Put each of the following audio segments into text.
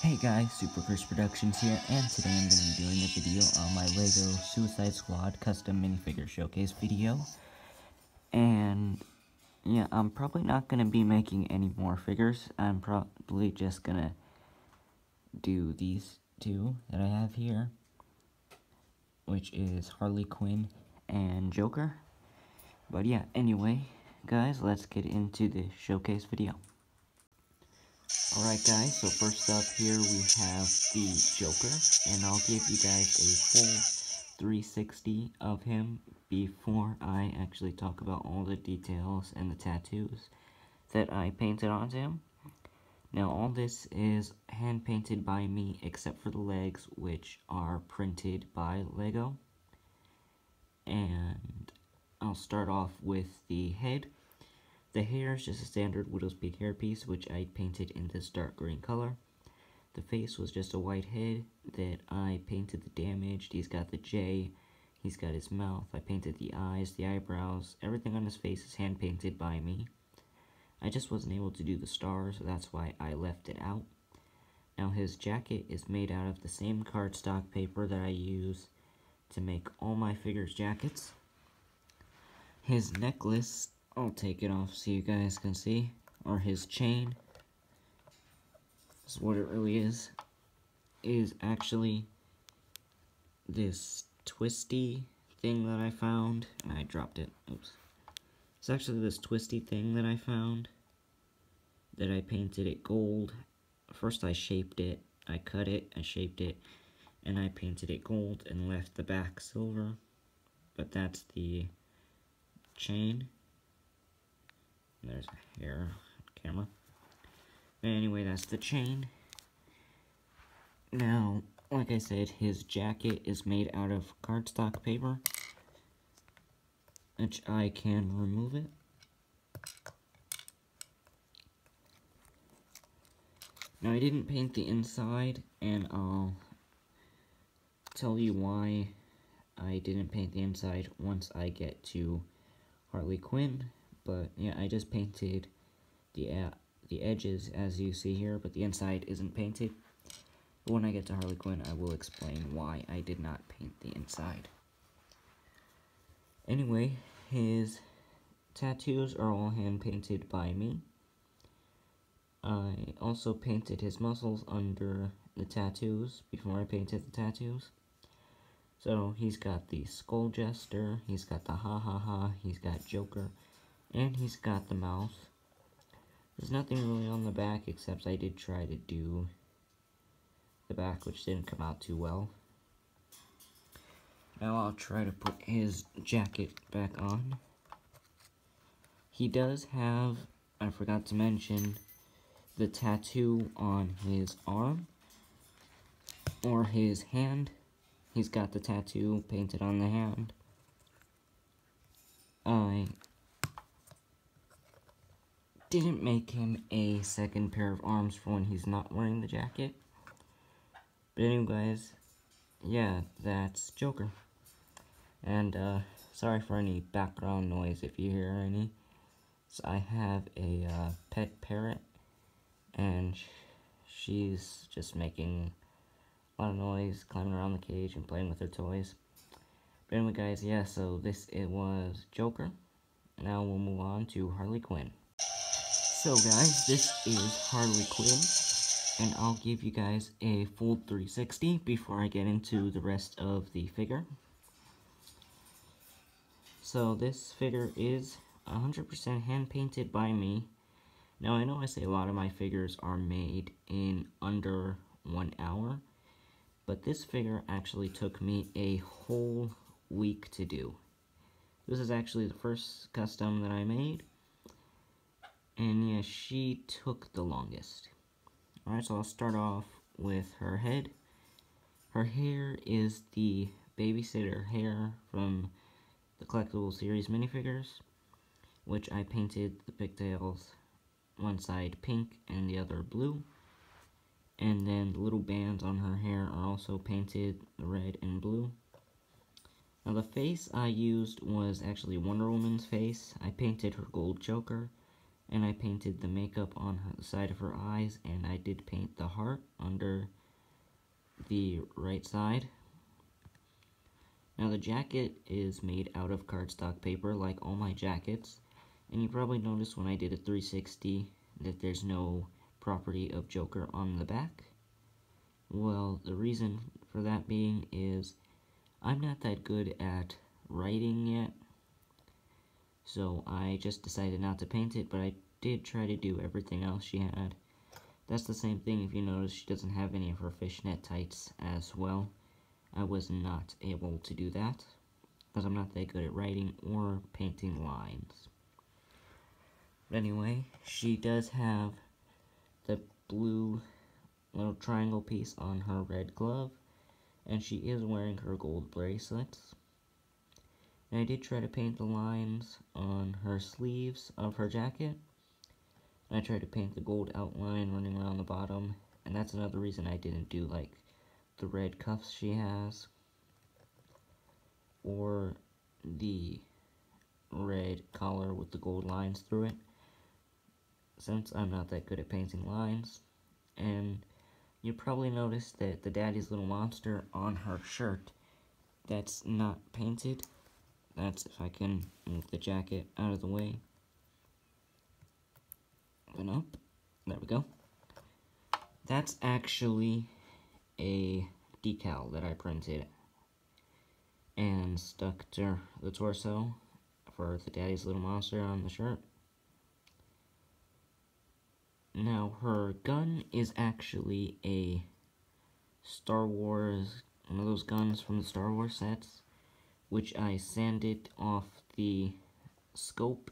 Hey guys, Super Chris Productions here, and today I'm going to be doing a video on my LEGO Suicide Squad custom minifigure showcase video. And yeah, I'm probably not going to be making any more figures. I'm probably just going to do these two that I have here, which is Harley Quinn and Joker. But yeah, anyway, guys, let's get into the showcase video. Alright guys, so first up here we have the Joker, and I'll give you guys a full 360 of him before I actually talk about all the details and the tattoos that I painted onto him. Now all this is hand painted by me except for the legs, which are printed by LEGO. And I'll start off with the head. The hair is just a standard Widow's Peak hairpiece, which I painted in this dark green color. The face was just a white head that I painted the damaged. He's got the J, he's got his mouth, I painted the eyes, the eyebrows, everything on his face is hand painted by me. I just wasn't able to do the stars, so that's why I left it out. Now his jacket is made out of the same cardstock paper that I use to make all my figures' jackets. His necklace, I'll take it off so you guys can see, or his chain, is what it really is actually this twisty thing that I found, and I dropped it, oops. It's actually this twisty thing that I found, that I painted it gold. First I shaped it, I cut it, I shaped it, and I painted it gold and left the back silver, but that's the chain. There's a hair camera. But anyway, that's the chain. Now, like I said, his jacket is made out of cardstock paper, which I can remove it. Now, I didn't paint the inside, and I'll tell you why I didn't paint the inside once I get to Harley Quinn. But yeah, I just painted the edges as you see here, but the inside isn't painted. But when I get to Harley Quinn, I will explain why I did not paint the inside. Anyway, his tattoos are all hand painted by me. I also painted his muscles under the tattoos before I painted the tattoos. So he's got the skull jester, he's got the ha ha ha, he's got Joker, and he's got the mouth. There's nothing really on the back, except I did try to do the back, which didn't come out too well. Now I'll try to put his jacket back on. He does have, I forgot to mention, the tattoo on his arm, or his hand. He's got the tattoo painted on the hand. I didn't make him a second pair of arms for when he's not wearing the jacket. But anyways, yeah, that's Joker. And sorry for any background noise if you hear any. So I have a pet parrot, and she's just making a lot of noise, climbing around the cage and playing with her toys. But anyway guys, yeah, so it was Joker. Now we'll move on to Harley Quinn. So guys, this is Harley Quinn, and I'll give you guys a full 360 before I get into the rest of the figure. So this figure is 100% hand painted by me. Now I know I say a lot of my figures are made in under 1 hour, but this figure actually took me a whole week to do. This is actually the first custom that I made, and yeah, she took the longest. Alright, so I'll start off with her head. Her hair is the babysitter hair from the collectible series minifigures, which I painted the pigtails one side pink and the other blue. And then the little bands on her hair are also painted red and blue. Now the face I used was actually Wonder Woman's face. I painted her gold choker, And I painted the makeup on the side of her eyes, and I did paint the heart under the right side. Now the jacket is made out of cardstock paper like all my jackets, and you probably noticed when I did a 360 that there's no property of Joker on the back. Well, the reason for that being is I'm not that good at writing yet, so I just decided not to paint it, but I did try to do everything else she had. That's the same thing if you notice she doesn't have any of her fishnet tights as well. I was not able to do that, because I'm not that good at writing or painting lines. But anyway, she does have the blue little triangle piece on her red glove, and she is wearing her gold bracelets. And I did try to paint the lines on her sleeves of her jacket. And I tried to paint the gold outline running around the bottom, and that's another reason I didn't do like the red cuffs she has, or the red collar with the gold lines through it, since I'm not that good at painting lines. And you probably noticed that the Daddy's Little Monster on her shirt, that's not painted. That's if I can move the jacket out of the way. And up. There we go. That's actually a decal that I printed and stuck to the torso for the Daddy's Little Monster on the shirt. Now, her gun is actually a Star Wars, one of those guns from the Star Wars sets, which I sanded off the scope,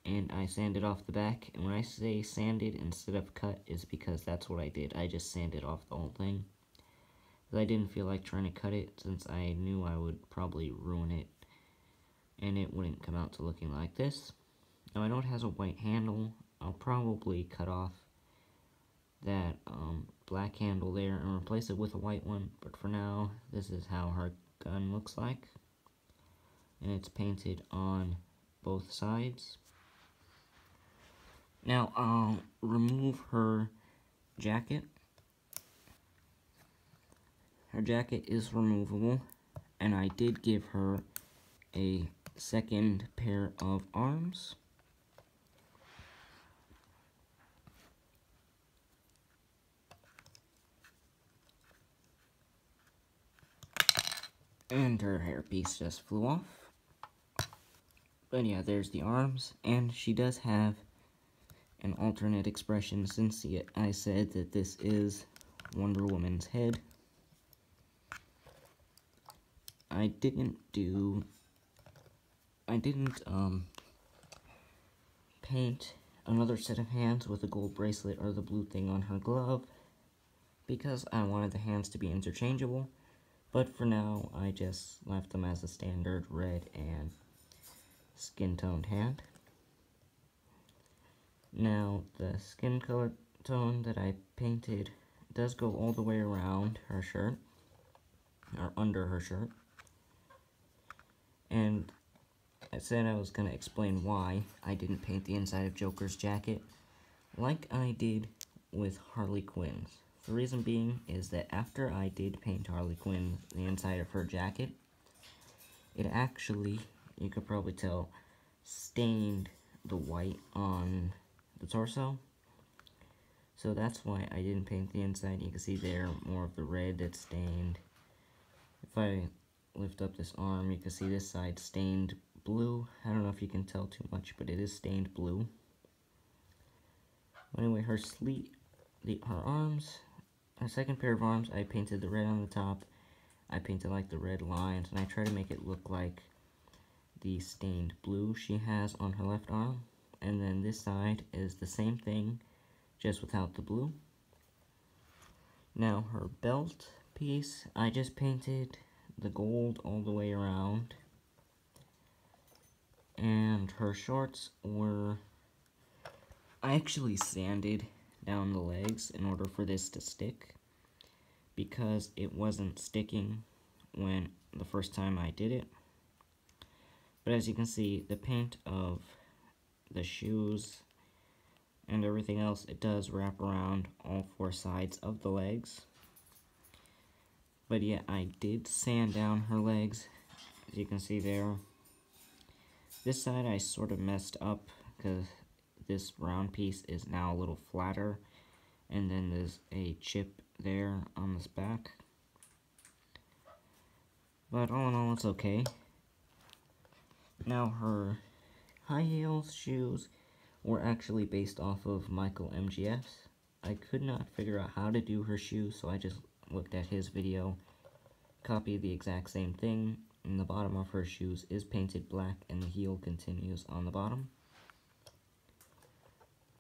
and I sanded off the back. And when I say sanded instead of cut, is because that's what I did. I just sanded off the whole thing. But I didn't feel like trying to cut it, since I knew I would probably ruin it, and it wouldn't come out to looking like this. Now, I know it has a white handle. I'll probably cut off that black handle there and replace it with a white one, but for now, this is how her gun looks like. And it's painted on both sides. Now, I'll remove her jacket. Her jacket is removable, and I did give her a second pair of arms. And her hairpiece just flew off. But yeah, there's the arms, and she does have an alternate expression, since I said that this is Wonder Woman's head. I didn't paint another set of hands with a gold bracelet or the blue thing on her glove, because I wanted the hands to be interchangeable, but for now, I just left them as a standard red and skin-toned hand. Now, the skin color tone that I painted does go all the way around her shirt, or under her shirt. And I said I was going to explain why I didn't paint the inside of Joker's jacket like I did with Harley Quinn's. The reason being is that after I did paint Harley Quinn the inside of her jacket, it actually, you could probably tell, stained the white on the torso. So that's why I didn't paint the inside. You can see there more of the red that's stained. If I lift up this arm, you can see this side stained blue. I don't know if you can tell too much, but it is stained blue. Anyway, her arms, her second pair of arms, I painted the red on the top. I painted like the red lines, and I try to make it look like the stained blue she has on her left arm. And then this side is the same thing, just without the blue. Now, her belt piece, I just painted the gold all the way around. And her shorts were, I actually sanded down the legs in order for this to stick, because it wasn't sticking when the first time I did it. But as you can see, the paint of the shoes and everything else, it does wrap around all four sides of the legs. But yeah, I did sand down her legs, as you can see there. This side I sort of messed up because this round piece is now a little flatter, and then there's a chip there on this back. But all in all, it's okay. Now her high heels shoes were actually based off of Michael MGF's. I could not figure out how to do her shoes, so I just looked at his video, copied the exact same thing, and the bottom of her shoes is painted black and the heel continues on the bottom.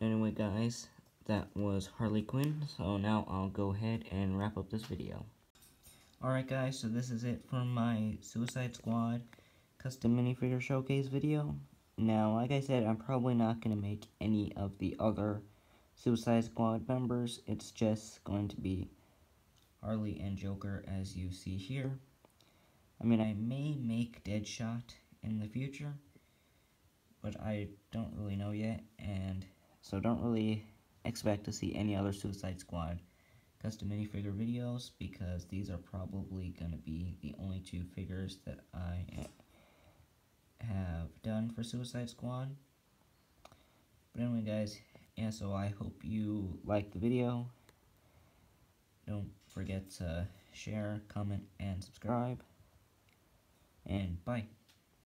Anyway guys, that was Harley Quinn, so now I'll go ahead and wrap up this video. Alright guys, so this is it for my Suicide Squad custom minifigure showcase video. Now, like I said, I'm probably not going to make any of the other Suicide Squad members. It's just going to be Harley and Joker, as you see here. I mean, I may make Deadshot in the future, but I don't really know yet, and so don't really expect to see any other Suicide Squad custom minifigure videos, because these are probably going to be the only two figures that I have done for Suicide Squad. But anyway guys, yeah, so I hope you liked the video. Don't forget to share, comment, and subscribe. And bye.